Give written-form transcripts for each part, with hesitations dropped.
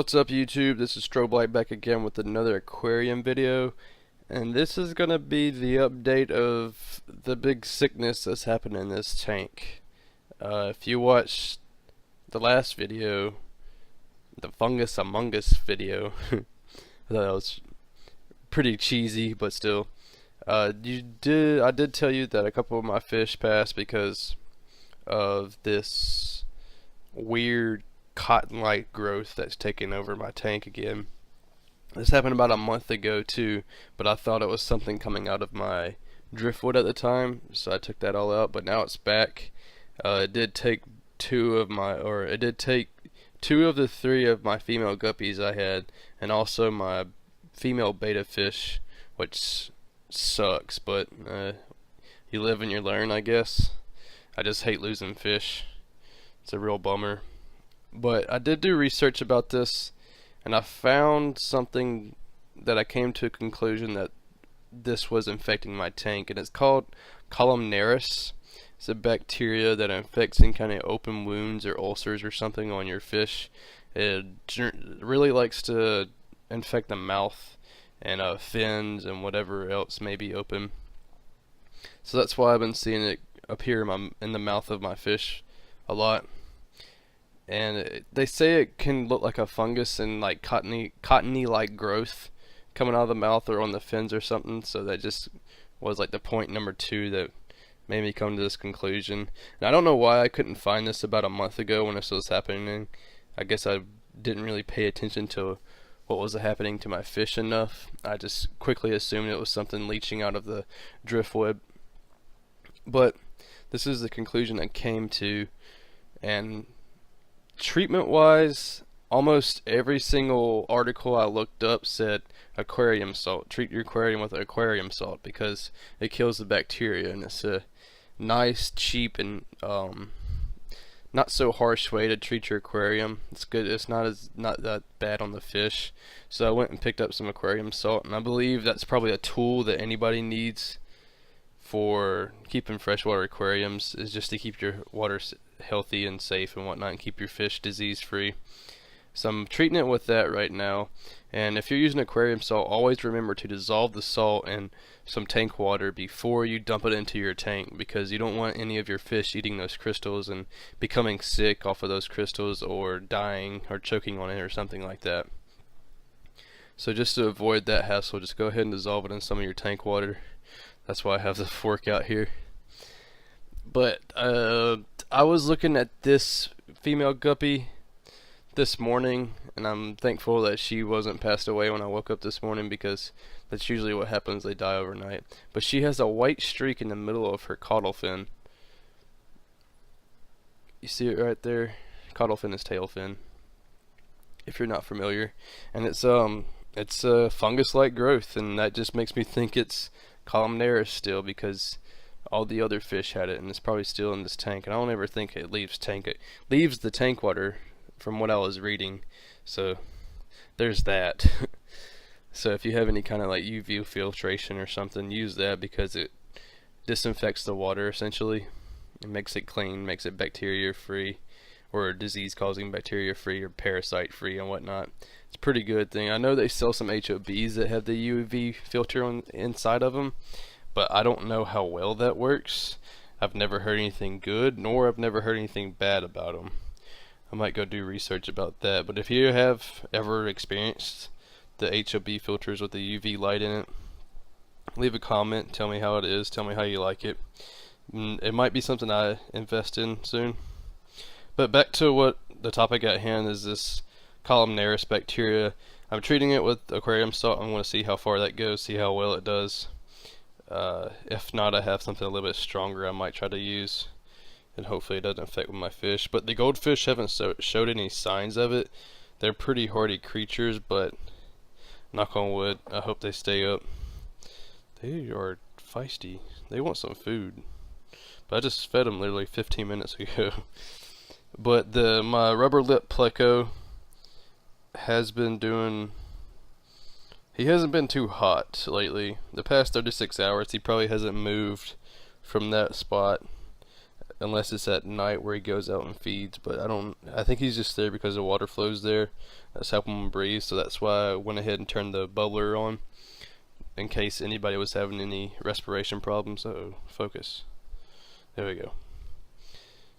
What's up YouTube? This is Strobe Light back again with another aquarium video, and this is gonna be the update of the big sickness that's happened in this tank. If you watched the last video, the Fungus Among Us video, I thought that was pretty cheesy, but still. I did tell you that a couple of my fish passed because of this weird cotton-like growth that's taking over my tank again. This happened about a month ago too, but I thought it was something coming out of my driftwood at the time, so I took that all out, but now it's back. It did take two of the three of my female guppies I had, and also my female betta fish, which sucks, but you live and you learn, I guess. I just hate losing fish. It's a real bummer. But I did do research about this, and I found something that I came to a conclusion that this was infecting my tank, and it's called columnaris. It's a bacteria that infects any kind of open wounds or ulcers or something on your fish. It really likes to infect the mouth and fins and whatever else may be open. So that's why I've been seeing it appear in the mouth of my fish a lot. And they say it can look like a fungus and like cottony like growth coming out of the mouth or on the fins or something. So that just was like the point number 2 that made me come to this conclusion. And I don't know why I couldn't find this about a month ago when this was happening. I guess I didn't really pay attention to what was happening to my fish enough. I just quickly assumed it was something leaching out of the driftwood. But this is the conclusion I came to, and treatment wise, almost every single article I looked up said aquarium salt. Treat your aquarium with aquarium salt because it kills the bacteria, and it's a nice, cheap, and not so harsh way to treat your aquarium. It's good. It's not that bad on the fish. So I went and picked up some aquarium salt, and I believe that's probably a tool that anybody needs for keeping freshwater aquariums, is just to keep your water healthy and safe and whatnot, and keep your fish disease free. So I'm treating it with that right now. And if you're using aquarium salt, always remember to dissolve the salt in some tank water before you dump it into your tank, because you don't want any of your fish eating those crystals and becoming sick off of those crystals, or dying or choking on it or something like that. So just to avoid that hassle, just go ahead and dissolve it in some of your tank water. That's why I have the fork out here. But I was looking at this female guppy this morning, and I'm thankful that she wasn't passed away when I woke up this morning, because that's usually what happens, they die overnight. But she has a white streak in the middle of her caudal fin. You see it right there? Caudal fin is tail fin, if you're not familiar. And it's a fungus-like growth, and that just makes me think it's columnaris still, because all the other fish had it, and it's probably still in this tank. And I don't ever think it leaves the tank water, from what I was reading. So there's that. So if you have any kind of like UV filtration or something, use that, because it disinfects the water essentially. It makes it clean, makes it bacteria free, or disease causing bacteria free, or parasite free and whatnot. It's a pretty good thing. I know they sell some HOBs that have the UV filter on inside of them, but I don't know how well that works. I've never heard anything good, nor I've never heard anything bad about them. I might go do research about that. But if you have ever experienced the HOB filters with the UV light in it, leave a comment, tell me how it is, tell me how you like it. It might be something I invest in soon. But back to what the topic at hand is, this columnaris bacteria. I'm treating it with aquarium salt. I want to see how far that goes, see how well it does. If not, I have something a little bit stronger I might try to use, and hopefully it doesn't affect my fish. But the goldfish haven't showed any signs of it. They're pretty hardy creatures, but knock on wood, I hope they stay up. They are feisty. They want some food. But I just fed them literally 15 minutes ago. But my rubber lip pleco has been doing... He hasn't been too hot lately. The past 36 hours, he probably hasn't moved from that spot unless it's at night where he goes out and feeds. But I think he's just there because the water flows there. That's helping him breathe. So that's why I went ahead and turned the bubbler on in case anybody was having any respiration problems. So focus. There we go.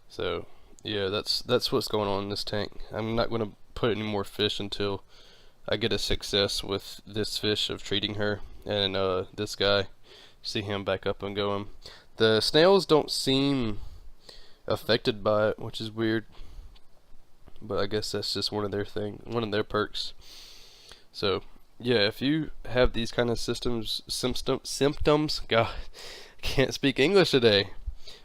So yeah, that's what's going on in this tank. I'm not going to put any more fish until I get a success with this fish of treating her and this guy. See him back up and going. The snails don't seem affected by it, which is weird, but I guess that's just one of their perks. So yeah, if you have these kind of symptoms, God, I can't speak English today.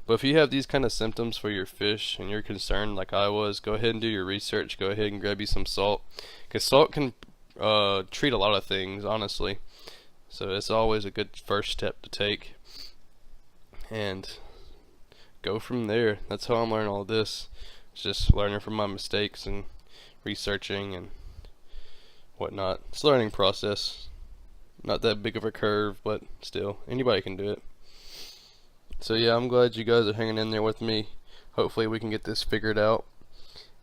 But if you have these kind of symptoms for your fish and you're concerned like I was, go ahead and do your research. Go ahead and grab you some salt, because salt can treat a lot of things, honestly. So it's always a good first step to take, and go from there. That's how I'm learning all this. It's just learning from my mistakes and researching and whatnot. It's a learning process. Not that big of a curve, but still, anybody can do it. So yeah, I'm glad you guys are hanging in there with me. Hopefully we can get this figured out.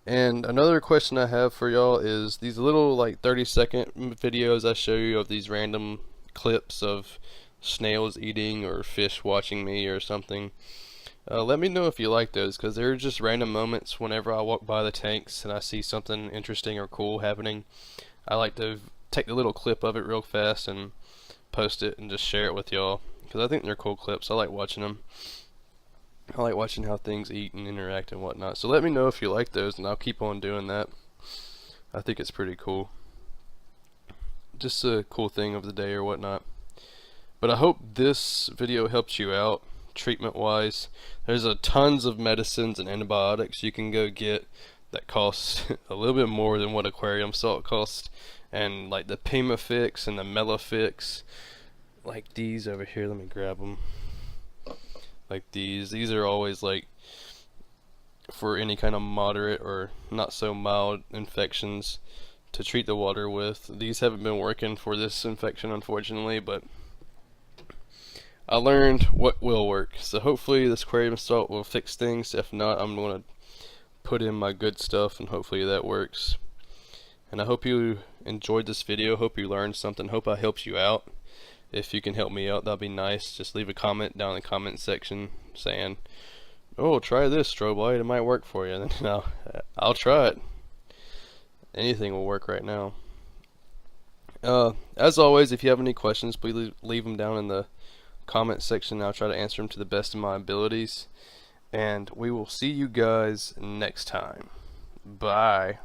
And another question I have for y'all is these little like 30-second videos I show you of these random clips of snails eating or fish watching me or something. Let me know if you like those, because they're just random moments whenever I walk by the tanks and I see something interesting or cool happening. I like to take a little clip of it real fast and post it and just share it with y'all, because I think they're cool clips. I like watching them. I like watching how things eat and interact and whatnot. So let me know if you like those, and I'll keep on doing that. I think it's pretty cool. Just a cool thing of the day or whatnot. But I hope this video helps you out treatment wise. There's tons of medicines and antibiotics you can go get that cost a little bit more than what aquarium salt costs. And like the Pimafix and the Melafix, like these over here, let me grab them. Like these are always like for any kind of moderate or not so mild infections to treat the water with. These haven't been working for this infection, unfortunately, but I learned what will work. So hopefully this aquarium salt will fix things. If not, I'm going to put in my good stuff, and hopefully that works. And I hope you enjoyed this video. Hope you learned something. Hope I helped you out. If you can help me out, that'd be nice. Just leave a comment down in the comment section saying, "Oh, try this strobe light, it might work for you." And then I'll try it. Anything will work right now. As always, if you have any questions, please leave them down in the comment section. I'll try to answer them to the best of my abilities. And we will see you guys next time. Bye.